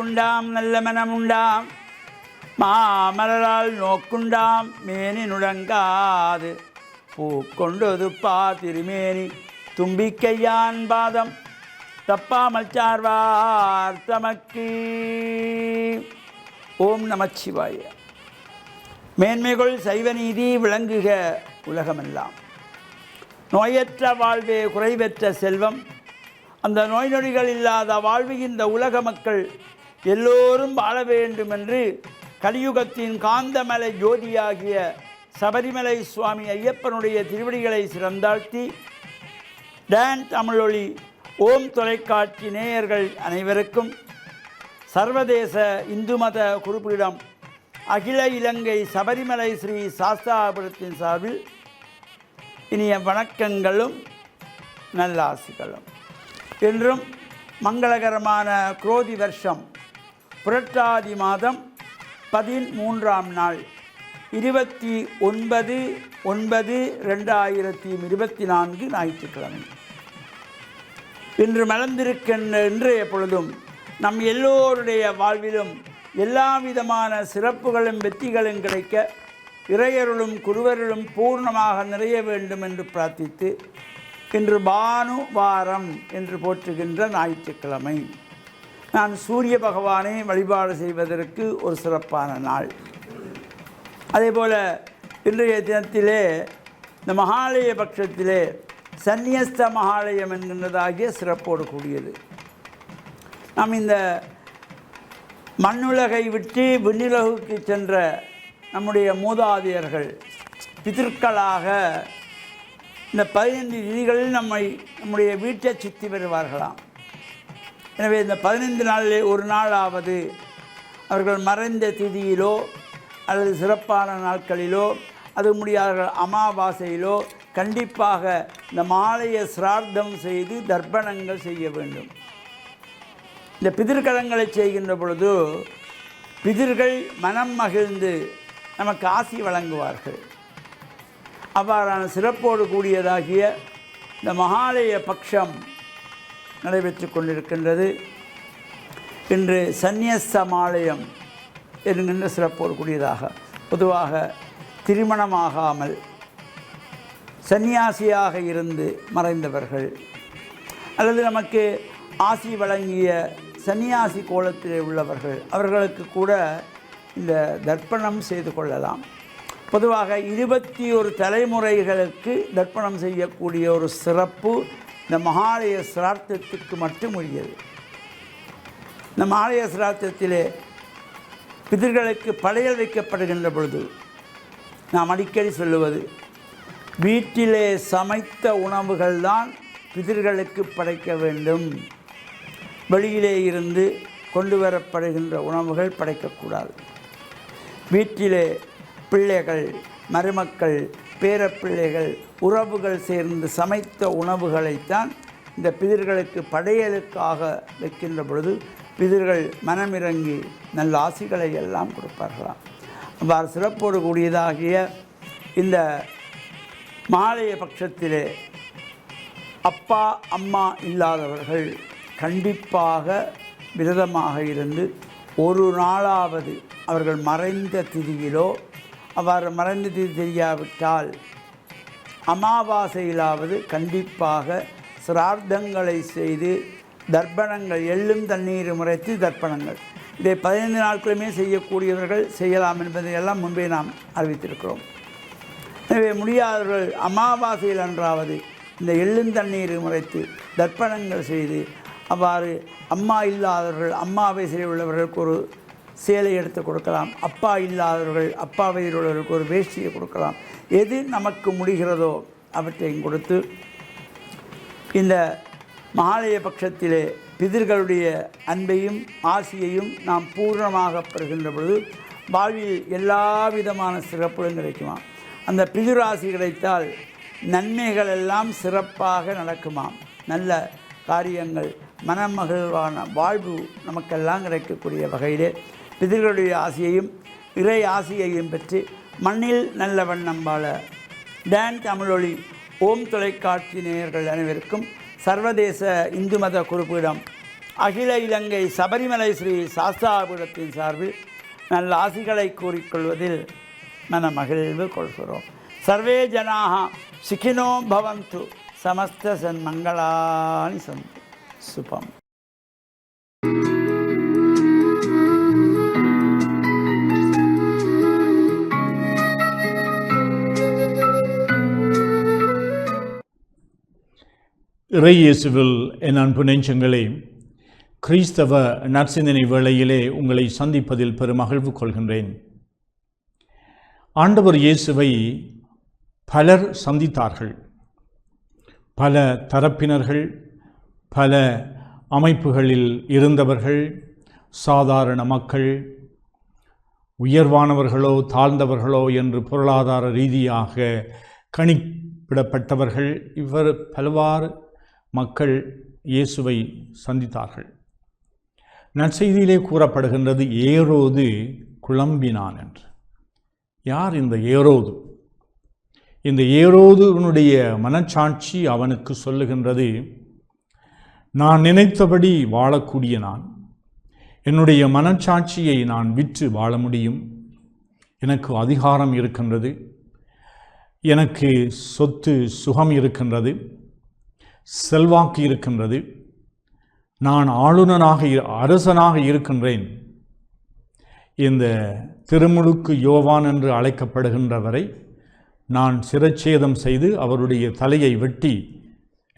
வாக்குண்டாம் நல்ல மனமுண்டாம் மாமலரால் நோக்குண்டாம் மேனி நுடங்காது பூக்கொண்டது பா திருமேனி தும்பிக்கையான் பாதம் தப்பாமல் சார்வார் தமக்கு. ஓம் நமச்சிவாய. மேன்மைகள் சைவநீதி விளங்குக உலகமெல்லாம். நோயற்ற வாழ்வே குறைவற்ற செல்வம். அந்த நோய் நொடிகள் இல்லாத வாழ்வு இந்த உலக மக்கள் எல்லோரும் வாழ வேண்டும் என்று கலியுகத்தின் காந்தமலை ஜோதியாகிய சபரிமலை சுவாமி ஐயப்பனுடைய திருவடிகளை சிறந்தாழ்த்தி டான் தமிழொலி ஓம் தொலைக்காட்சி நேயர்கள் அனைவருக்கும் சர்வதேச இந்து மத குருபீடம் அகில இலங்கை சபரிமலை ஸ்ரீ சாஸ்தாபுரத்தின் சார்பில் இனிய வணக்கங்களும் நல்லாசிகளும். என்றும் மங்களகரமான குரோதி வருஷம் புரட்டாதி மாதம் 13ஆம் நாள் 29/9/2024 ஞாயிற்றுக்கிழமை. இன்று மலர்ந்திருக்கின்ற இன்றைய பொழுதும் நம் எல்லோருடைய வாழ்விலும் எல்லா விதமான சிறப்புகளும் வெற்றிகளும் கிடைக்க இறையருளும் குருவருளும் பூர்ணமாக நிறைய வேண்டும் என்று பிரார்த்தித்து இன்று பானு வாரம் என்று போற்றுகின்ற ஞாயிற்றுக்கிழமை. நான் சூரிய பகவானை வழிபாடு செய்வதற்கு ஒரு சிறப்பான நாள். அதேபோல் இன்றைய தினத்திலே இந்த மகாலய பட்சத்திலே சந்நியஸ்த மகாலயம் என்கின்றதாகிய சிறப்போடு கூடியது. நாம் இந்த மண்ணுலகை விட்டு விண்ணுலகுக்கு சென்ற நம்முடைய மூதாதையர்கள் பிதற்களாக இந்த 15 திதிகளில் நம்முடைய வீட்டை சுற்றி வருவார்களாம். எனவே இந்த 15 நாளிலே ஒரு நாளாவது அவர்கள் மறைந்த திதியிலோ அல்லது சிறப்பான நாட்களிலோ அது முடியாத அமாவாசையிலோ கண்டிப்பாக இந்த மாலையை சிரார்த்தம் செய்து தர்ப்பணங்கள் செய்ய வேண்டும். இந்த பிதிர்கலங்களை செய்கின்ற பொழுது பிதிர்கள் மனம் மகிழ்ந்து நமக்கு ஆசி வழங்குவார்கள். அவ்வாறான சிறப்போடு கூடியதாகிய இந்த மகாலய பட்சம் நடைபெற்று கொண்டிருக்கின்றது. இன்று சந்நியஸ்தமாலயம் என்கின்ற சிறப்போடு கூடியதாக பொதுவாக திருமணமாகாமல் சன்னியாசியாக இருந்து மறைந்தவர்கள் அல்லது நமக்கு ஆசி வழங்கிய சன்னியாசி கோலத்திலே உள்ளவர்கள் அவர்களுக்கு கூட இந்த தர்ப்பணம் செய்து கொள்ளலாம். பொதுவாக 21 தலைமுறைகளுக்கு தர்ப்பணம் செய்யக்கூடிய ஒரு சிறப்பு இந்த மகாலய சிரார்த்தத்துக்கு மட்டும் உரியது. இந்த மகாலய சிரார்த்தத்திலே பிதர்களுக்கு படையல் வைக்கப்படுகின்ற பொழுது நாம் அடிக்கடி சொல்லுவது, வீட்டிலே சமைத்த உணவுகள் தான் பிதர்களுக்கு படைக்க வேண்டும். வெளியிலே இருந்து கொண்டு வரப்படுகின்ற உணவுகள் படைக்கக்கூடாது. வீட்டிலே பிள்ளைகள், மருமக்கள், பேரப்பிள்ளைகள், உறவுகள் சேர்ந்து சமைத்த உணவுகளைத்தான் இந்த பிதர்களுக்கு படையலுக்காக வைக்கின்ற பொழுது பிதர்கள் மனமிறங்கி நல்ல ஆசிகளை எல்லாம் கொடுப்பார்களாம். அவ்வாறு சிறப்போடு கூடியதாகிய இந்த மாலைய பட்சத்திலே அப்பா அம்மா இல்லாதவர்கள் கண்டிப்பாக விரதமாக இருந்து ஒரு நாளாவது அவர்கள் மறைந்த திதியிலோ அவ்வாறு மறைந்த திதி தெரியாவிட்டால் அமாவாசையிலாவது கண்டிப்பாக சிரார்த்தங்களை செய்து தர்ப்பணங்கள் எள்ளும் தண்ணீர் முறைத்து தர்ப்பணங்கள் இதை 15 நாட்களுமே செய்யக்கூடியவர்கள் செய்யலாம் என்பதையெல்லாம் முன்பே நாம் அறிவித்திருக்கிறோம். எனவே முடியாதவர்கள் அமாவாசையில் அன்றாவது இந்த எள்ளும் தண்ணீர் முறைத்து தர்ப்பணங்கள் செய்து அவ்வாறு அம்மா இல்லாதவர்கள் அம்மா வயசில் உள்ளவர்களுக்கு ஒரு சேலை எடுத்து கொடுக்கலாம். அப்பா இல்லாதவர்கள் அப்பா வயதில் உள்ளவர்களுக்கு ஒரு வேஷ்டியை கொடுக்கலாம். எது நமக்கு முடிகிறதோ அவற்றையும் கொடுத்து இந்த மகாலய பட்சத்திலே பிதர்களுடைய அன்பையும் ஆசியையும் நாம் பூர்ணமாக பெறுகின்ற பொழுது வாழ்வில் எல்லா விதமான சிறப்புகளும் கிடைக்குமா. அந்த பிதுராசி கிடைத்தால் நன்மைகள் எல்லாம் சிறப்பாக நடக்குமாம். நல்ல காரியங்கள் மனமகிழ்வான வாழ்வு நமக்கெல்லாம் கிடைக்கக்கூடிய வகையிலே பிதர்களுடைய ஆசியையும் இறை ஆசியையும் பெற்று மண்ணில் நல்ல வண்ணம் வாழ டான் தமிழொலி ஓம் தொலைக்காட்சி நேயர்கள் அனைவருக்கும் சர்வதேச இந்து மத குருபீடம் அகில இலங்கை சபரிமலை ஸ்ரீ சாஸ்தாபுரத்தின் சார்பில் நல்ல ஆசிகளை கூறிக்கொள்வதில் மனமகிழ்வு கொள்கிறோம். சர்வே ஜனாக சுகினோ பவந்து, சமஸ்த சன்மங்களானி சந்து. சுபம். இறையேசுவில் என் அன்பு நெஞ்சங்களே, கிறிஸ்தவ நற்சிந்தனை வேளையிலே உங்களை சந்திப்பதில் பெருமகிழ்வு கொள்கின்றேன். ஆண்டவர் இயேசுவை பலர் சந்தித்தார்கள். பல தரப்பினர்கள், பல அமைப்புகளில் இருந்தவர்கள், சாதாரண மக்கள், உயர்வானவர்களோ தாழ்ந்தவர்களோ என்று பொருளாதார ரீதியாக கணிப்பிடப்பட்டவர்கள், இவர் பல்வாறு மக்கள் இயேசுவை சந்தித்தார்கள். நற்செய்தியிலே கூறப்படுகின்றது, ஏரோது குழம்பினான் என்று. யார் இந்த ஏரோது? இந்த ஏரோதுனுடைய மனச்சாட்சி அவனுக்கு சொல்லுகின்றது, நான் நினைத்தபடி வாழக்கூடிய நான், என்னுடைய மனச்சாட்சியை நான் விற்று வாழ முடியும், எனக்கு அதிகாரம் இருக்கின்றது, எனக்கு சொத்து சுகம் இருக்கின்றது, செல்வாக்கு இருக்கின்றது, நான் ஆளுநனாக அரசனாக இருக்கின்றேன். இந்த திருமுழுக்கு யோவான் என்று அழைக்கப்படுகின்றவரை நான் சிரச்சேதம் செய்து அவருடைய தலையை வெட்டி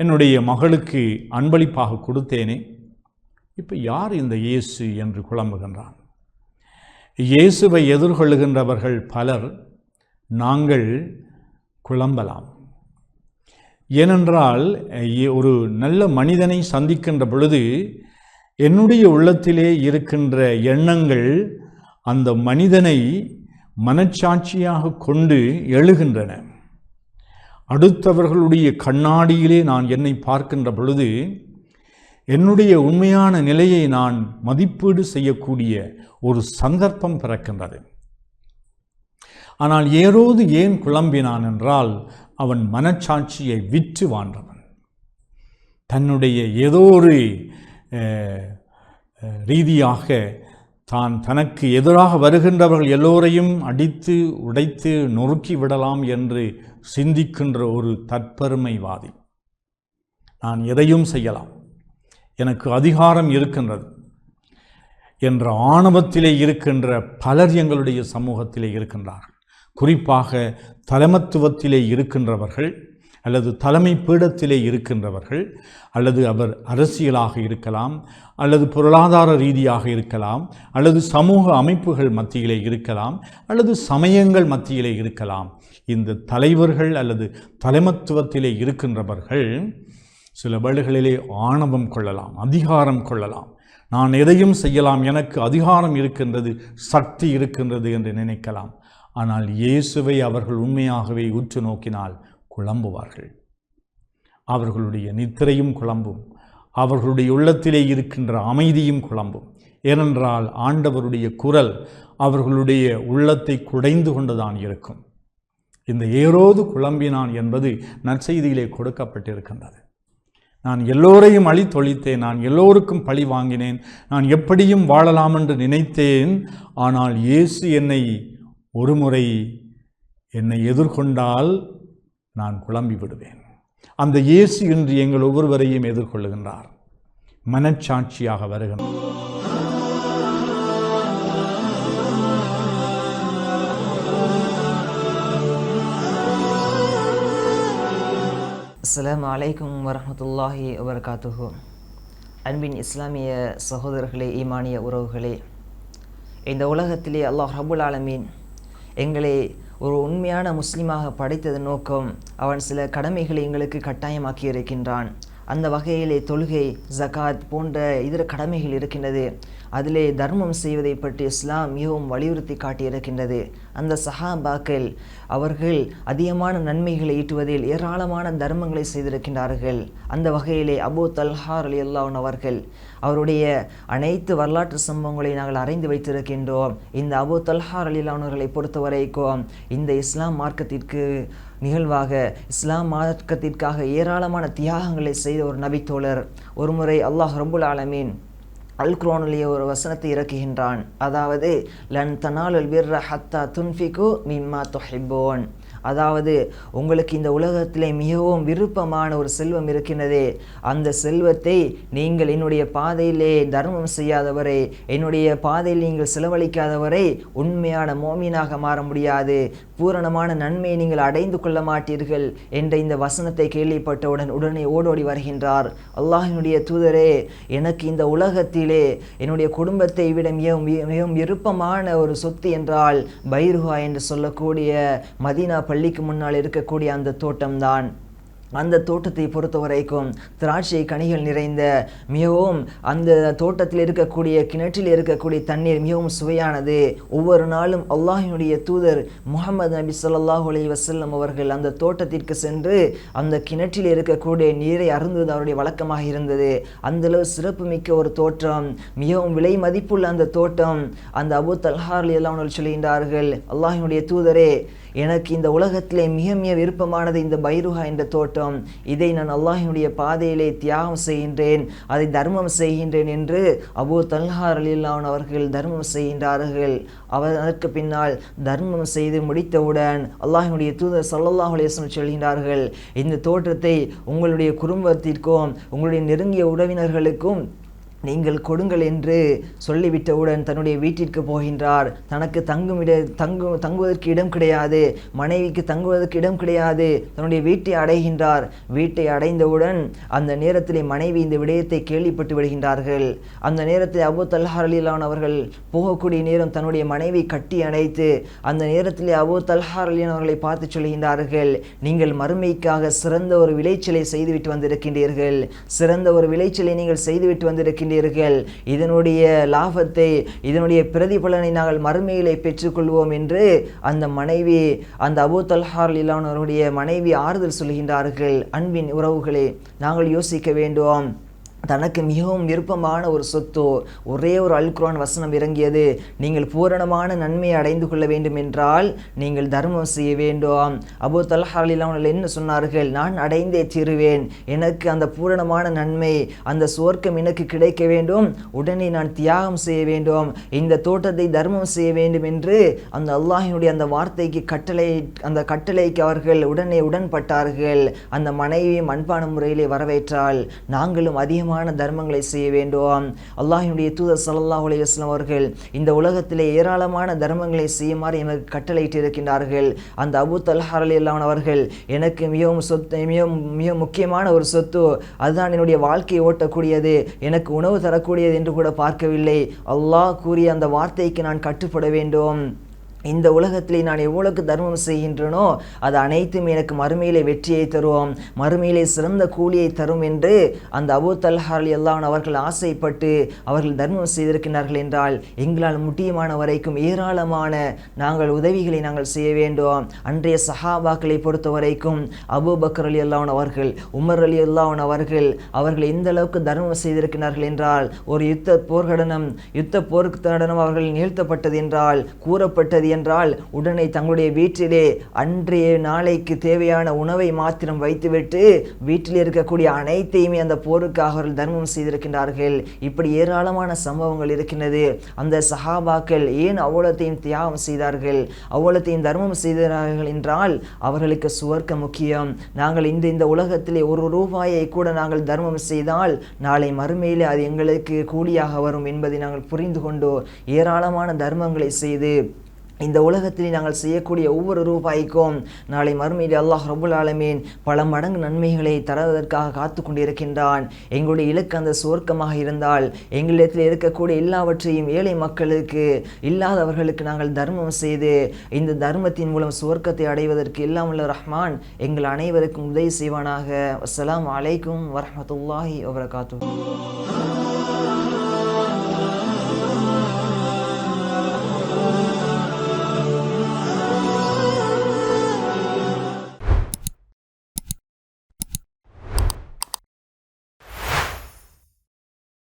என்னுடைய மகளுக்கு அன்பளிப்பாக கொடுத்தேனே. இப்போ யார் இந்த இயேசு என்று குழம்புகின்றான். இயேசுவை எதிர்கொள்ளுகின்றவர்கள் பலர். நாங்கள் குழம்பலாம். ஏனென்றால் ஒரு நல்ல மனிதனை சந்திக்கின்ற பொழுது என்னுடைய உள்ளத்திலே இருக்கின்ற எண்ணங்கள் அந்த மனிதனை மனச்சாட்சியாக கொண்டு எழுகின்றன. அடுத்தவர்களுடைய கண்ணாடியிலே நான் என்னை பார்க்கின்ற பொழுது என்னுடைய உண்மையான நிலையை நான் மதிப்பீடு செய்யக்கூடிய ஒரு சந்தர்ப்பம் பிறக்கின்றது. ஆனால் ஏரோது ஏன் குழம்பினான் என்றால், அவன் மனச்சாட்சியை விற்று வாழ்ந்தவன். தன்னுடைய ஏதோ ஒரு ரீதியாக தனக்கு எதிராக வருகின்றவர்கள் எல்லோரையும் அடித்து உடைத்து நொறுக்கி விடலாம் என்று சிந்திக்கின்ற ஒரு தற்பெருமைவாதி. நான் எதையும் செய்யலாம், எனக்கு அதிகாரம் இருக்கின்றது என்ற ஆணவத்திலே இருக்கின்ற பலர் எங்களுடைய சமூகத்திலே இருக்கின்றார்கள். குறிப்பாக தலைமத்துவத்திலே இருக்கின்றவர்கள், அல்லது தலைமை பீடத்திலே இருக்கின்றவர்கள், அல்லது அவர் அரசியலாக இருக்கலாம், அல்லது பொருளாதார ரீதியாக இருக்கலாம், அல்லது சமூக அமைப்புகள் மத்தியிலே இருக்கலாம், அல்லது சமயங்கள் மத்தியிலே இருக்கலாம். இந்த தலைவர்கள் அல்லது தலைமத்துவத்திலே இருக்கின்றவர்கள் சில வேளைகளிலே ஆணவம் கொள்ளலாம், அதிகாரம் கொள்ளலாம். நான் எதையும் செய்யலாம், எனக்கு அதிகாரம் இருக்கின்றது, சக்தி இருக்கின்றது என்று நினைக்கலாம். ஆனால் இயேசுவை அவர்கள் உண்மையாகவே உற்று நோக்கினால் குழம்புவார்கள். அவர்களுடைய நித்திரையும் குழம்பும், அவர்களுடைய உள்ளத்திலே இருக்கின்ற அமைதியும் குழம்பும். ஏனென்றால் ஆண்டவருடைய குரல் அவர்களுடைய உள்ளத்தை குடைந்து கொண்டுதான் இருக்கும். இந்த ஏரோது குழம்பினான் என்பது நற்செய்தியிலே கொடுக்கப்பட்டிருக்கின்றது. நான் எல்லோரையும் அழித்தொழித்தேன், நான் எல்லோருக்கும் பழி வாங்கினேன், நான் எப்படியும் வாழலாம் என்று நினைத்தேன். ஆனால் இயேசு ஒருமுறை என்னை எதிர்கொண்டால் நான் குழம்பி விடுவேன். அந்த இயேசு இன்று எங்கள் ஒவ்வொருவரையும் எதிர்கொள்ளுகின்றார், மனச்சாட்சியாக வருகின்றார். அஸ்ஸலாமு அலைக்கும் வரஹ்மத்துல்லாஹி வபரகாத்துஹு. அன்பின் இஸ்லாமிய சகோதரர்களே, ஈமானிய உறவுகளே, இந்த உலகத்திலே அல்லாஹ் ரப்புல் ஆலமீன் எங்களை ஒரு உண்மையான முஸ்லீமாக படைத்ததன் நோக்கம், அவன் சில கடமைகளை எங்களுக்கு கட்டாயமாக்கி இருக்கின்றான். அந்த வகையிலே தொழுகை, ஜகாத் போன்ற இதர கடமைகள் இருக்கின்றது. அதிலே தர்மம் செய்வதை பற்றி இஸ்லாம் மிகவும் வலியுறுத்தி காட்டியிருக்கின்றது. அந்த சஹாபாக்கள் அவர்கள் அதிகமான நன்மைகளை ஈட்டுவதில் ஏராளமான தர்மங்களை செய்திருக்கின்றார்கள். அந்த வகையிலே அபூ தல்ஹா ரலியல்லாஹு அன்ஹு அவர்கள் அவருடைய அனைத்து வரலாற்று சம்பவங்களை நாங்கள் அறிந்து வைத்திருக்கின்றோம். இந்த அபூ தல்ஹா ரலியல்லாஹு அன்ஹு அவர்களை பொறுத்தவரைக்கும் இந்த இஸ்லாம் மார்க்கத்திற்கு நிகழ்வாக இஸ்லாம் மார்க்கத்திற்காக ஏராளமான தியாகங்களை செய்த ஒரு நபித்தோழர். ஒருமுறை அல்லாஹ் ரப்புல் ஆலமீன் அல் குர்ஆனிலே ஒரு வசனத்தை இறக்குகின்றான். அதாவது லன் தனாலுல் பிர்ர ஹத்தா துன்ஃபிகு மிம்மா துஹிப்பூன். அதாவது உங்களுக்கு இந்த உலகத்திலே மிகவும் விருப்பமான ஒரு செல்வம் இருக்கின்றதே, அந்த செல்வத்தை நீங்கள் என்னுடைய பாதையிலே தர்மம் செய்யாதவரை, என்னுடைய பாதையில் நீங்கள் செலவழிக்காதவரை உண்மையான மோமீனாக மாற முடியாது, பூரணமான நன்மையை நீங்கள் அடைந்து கொள்ள மாட்டீர்கள் என்ற இந்த வசனத்தை கேள்விப்பட்டவுடன் உடனே ஓடோடி வருகின்றார். அல்லாஹ்வினுடைய தூதரே, எனக்கு இந்த உலகத்திலே என்னுடைய குடும்பத்தை விட மிகவும் விருப்பமான ஒரு சொத்து என்றால் பைருஹா என்று சொல்லக்கூடிய மதீனா பள்ளிக்கு முன்னால் இருக்கக்கூடிய அந்த தோட்டம்தான். அந்த தோட்டத்தை பொறுத்த வரைக்கும் திராட்சை கனிகள் நிறைந்த மிகவும் அந்த தோட்டத்தில் இருக்கக்கூடிய கிணற்றில் இருக்கக்கூடிய தண்ணீர் மிகவும் சுவையானது. ஒவ்வொரு நாளும் அல்லாஹ்வினுடைய தூதர் முஹம்மது நபி ஸல்லல்லாஹு அலைஹி வஸல்லம் அவர்கள் அந்த தோட்டத்திற்கு சென்று அந்த கிணற்றில் இருக்கக்கூடிய நீரை அருந்துவது அவருடைய வழக்கமாக இருந்தது. அந்தளவு சிறப்பு மிக்க ஒரு தோட்டம், மிகவும் விலை மதிப்புள்ள அந்த தோட்டம். அந்த அபூ தல்ஹா ரலியல்லாஹு அன்ஹு சொல்கின்றார்கள், அல்லாஹ்வினுடைய தூதரே, எனக்கு இந்த உலகத்திலே மிக மிக விருப்பமானது இந்த பைருஹா என்ற தோட்டம். இதை நான் அல்லாஹ்வினுடைய பாதையிலே தியாகம் செய்கின்றேன், அதை தர்மம் செய்கின்றேன் என்று அபூ தல்ஹா ரலியல்லாஹு அன்ஹு அவர்கள் தர்மம் செய்கின்றார்கள். அதற்கு பின்னால் தர்மம் செய்து முடித்தவுடன் அல்லாஹ்வினுடைய தூதர் ஸல்லல்லாஹு அலைஹி வஸல்லம் சொல்கின்றார்கள், இந்த தோட்டத்தை உங்களுடைய குடும்பத்திற்கும் உங்களுடைய நெருங்கிய உறவினர்களுக்கும் நீங்கள் கொடுங்கள் என்று சொல்லிவிட்டவுடன் தன்னுடைய வீட்டிற்கு போகின்றார். தனக்கு தங்குவதற்கு இடம் கிடையாது, மனைவிக்கு தங்குவதற்கு இடம் கிடையாது. தன்னுடைய வீட்டை அடைகின்றார். வீட்டை அடைந்தவுடன் அந்த நேரத்தில் மனைவி இந்த விடயத்தை கேள்விப்பட்டு விடுகின்றார்கள். அந்த நேரத்தில் அபூ தல்ஹா ரலியல்லாஹு அன்ஹு அவர்கள் போகக்கூடிய நேரம் தன்னுடைய மனைவி கட்டி அணைத்து அந்த நேரத்தில் அபூ தல்ஹா ரலியல்லாஹு அன்ஹு அவர்களை பார்த்து சொல்கின்றார்கள், நீங்கள் மறுமைக்காக சிறந்த ஒரு விளைச்சலை செய்துவிட்டு வந்திருக்கின்றீர்கள், சிறந்த ஒரு விளைச்சலை நீங்கள் செய்துவிட்டு வந்திருக்கின்றீர்கள். இதனுடைய லாபத்தை, இதனுடைய பிரதிபலனை நாங்கள் மறுமையிலே பெற்றுக்கொள்வோம் என்று அந்த மனைவி, அந்த அபூ தல்ஹா ரலியல்லாஹு அன்ஹு அவருடைய மனைவி ஆறுதல் சொல்கின்றார்கள். அன்பின் உறவுகளே, நாங்கள் யோசிக்க வேண்டும். தனக்கு மிகவும் விருப்பமான ஒரு சொத்து, ஒரே ஒரு அல் குர்ஆன் வசனம் இறங்கியது, நீங்கள் பூரணமான நன்மையை அடைந்து கொள்ள வேண்டும் என்றால் நீங்கள் தர்மம் செய்ய வேண்டும். அபூ தல்ஹா ரலியல்லாஹு அன்ஹு என்ன சொன்னார்கள், நான் அடைந்தே தீருவேன், எனக்கு அந்த பூரணமான நன்மை, அந்த சுவர்க்கம் எனக்கு கிடைக்க வேண்டும், உடனே நான் தியாகம் செய்ய வேண்டும், இந்த தோட்டத்தை தர்மம் செய்ய வேண்டும் என்று அந்த அல்லாஹ்வினுடைய அந்த வார்த்தைக்கு அந்த கட்டளைக்கு அவர்கள் உடனே உடன்பட்டார்கள். அந்த மனைவியும் அன்பான முறையிலே வரவேற்றால் நாங்களும் அதிகமாக தர்மங்களை செய்ய வேண்டும். அல்லாஹ்வினுடைய தூதர் ஸல்லல்லாஹு அலைஹி வஸல்லம் அவர்கள் இந்த உலகத்திலே ஏராளமான தர்மங்களை செய்யுமாறு எனக்கு கட்டளையிட்டு இருக்கின்றார்கள். அந்த அபூ தல்ஹா ரலியல்லாஹு அன்ஹு அவர்கள் எனக்கு மிக முக்கியமான ஒரு சொத்து, அதுதான் என்னுடைய வாழ்க்கையை ஓட்டக்கூடியது, எனக்கு உணவு தரக்கூடியது என்று கூட பார்க்கவில்லை. அல்லாஹ் கூறிய அந்த வார்த்தைக்கு நான் கட்டுப்பட வேண்டும். இந்த உலகத்திலே நான் எவ்வளவுக்கு தர்மம் செய்கின்றனோ அது அனைத்தும் எனக்கு மறுமையிலே வெற்றியை தரும், மறுமையிலே சிறந்த கூலியை தரும் என்று அந்த அபூ தல்ஹா ரலியல்லாஹு அன்ஹு அவர்கள் ஆசைப்பட்டு அவர்கள் தர்மம் செய்திருக்கிறார்கள் என்றால் எங்களால் முடியுமான வரைக்கும் ஏராளமான உதவிகளை நாங்கள் செய்ய வேண்டும். அன்றைய சஹாபாக்களை பொறுத்த வரைக்கும் அபூபக்கர் ரலியல்லாஹு அன்ஹு அவர்கள், உமர் ரலியல்லாஹு அன்ஹு அவர்கள் எந்த அளவுக்கு தர்மம் செய்திருக்கிறார்கள் என்றால், ஒரு யுத்த போர்க்கடனம் அவர்கள் நிகழ்த்தப்பட்டது என்றால், கூறப்பட்டது என்றால் உடனே தங்களுடைய வீட்டிலே அன்றைய நாளைக்கு தேவையான உணவை மாத்திரம் வைத்துவிட்டு வீட்டில் இருக்கக்கூடிய அனைத்தையுமே அந்த போருக்காக அவர்கள் தர்மம் செய்திருக்கின்றார்கள். இப்படி ஏராளமான சம்பவங்கள் இருக்கின்றது. அந்த சஹாபாக்கள் ஏன் அவ்வளத்தையும் தியாகம் செய்தார்கள், அவ்வளத்தையும் தர்மம் செய்தார்கள் என்றால் அவர்களுக்கு சுவர்க்கம் முக்கியம். நாங்கள் இந்த உலகத்திலே ஒரு ரூபாயை கூட நாங்கள் தர்மம் செய்தால் நாளை மறுமையிலே அது எங்களுக்கு கூலியாக வரும் என்பதை நாங்கள் புரிந்து கொண்டு ஏராளமான தர்மங்களை செய்து இந்த உலகத்தில் நாங்கள் செய்யக்கூடிய ஒவ்வொரு ரூபாய்க்கும் நாளை மறுமையில் அல்லாஹ் ரப்புல் ஆலமீன் பல மடங்கு நன்மைகளை தருவதற்காக காத்து கொண்டிருக்கின்றான். எங்களுடைய இலக்கு அந்த சுவர்க்கமாக இருந்தால் எங்களிடத்தில் இருக்கக்கூடிய எல்லாவற்றையும் ஏழை மக்களுக்கு, இல்லாதவர்களுக்கு நாங்கள் தர்மம் செய்து இந்த தர்மத்தின் மூலம் சுவர்க்கத்தை அடைவதற்கு எல்லாம் உள்ள ரஹ்மான் எங்கள் அனைவருக்கும் உதவி செய்வானாக. அஸ்ஸலாமு அலைக்கும் வரஹ்மத்துல்லாஹி வபரகாத்துஹு.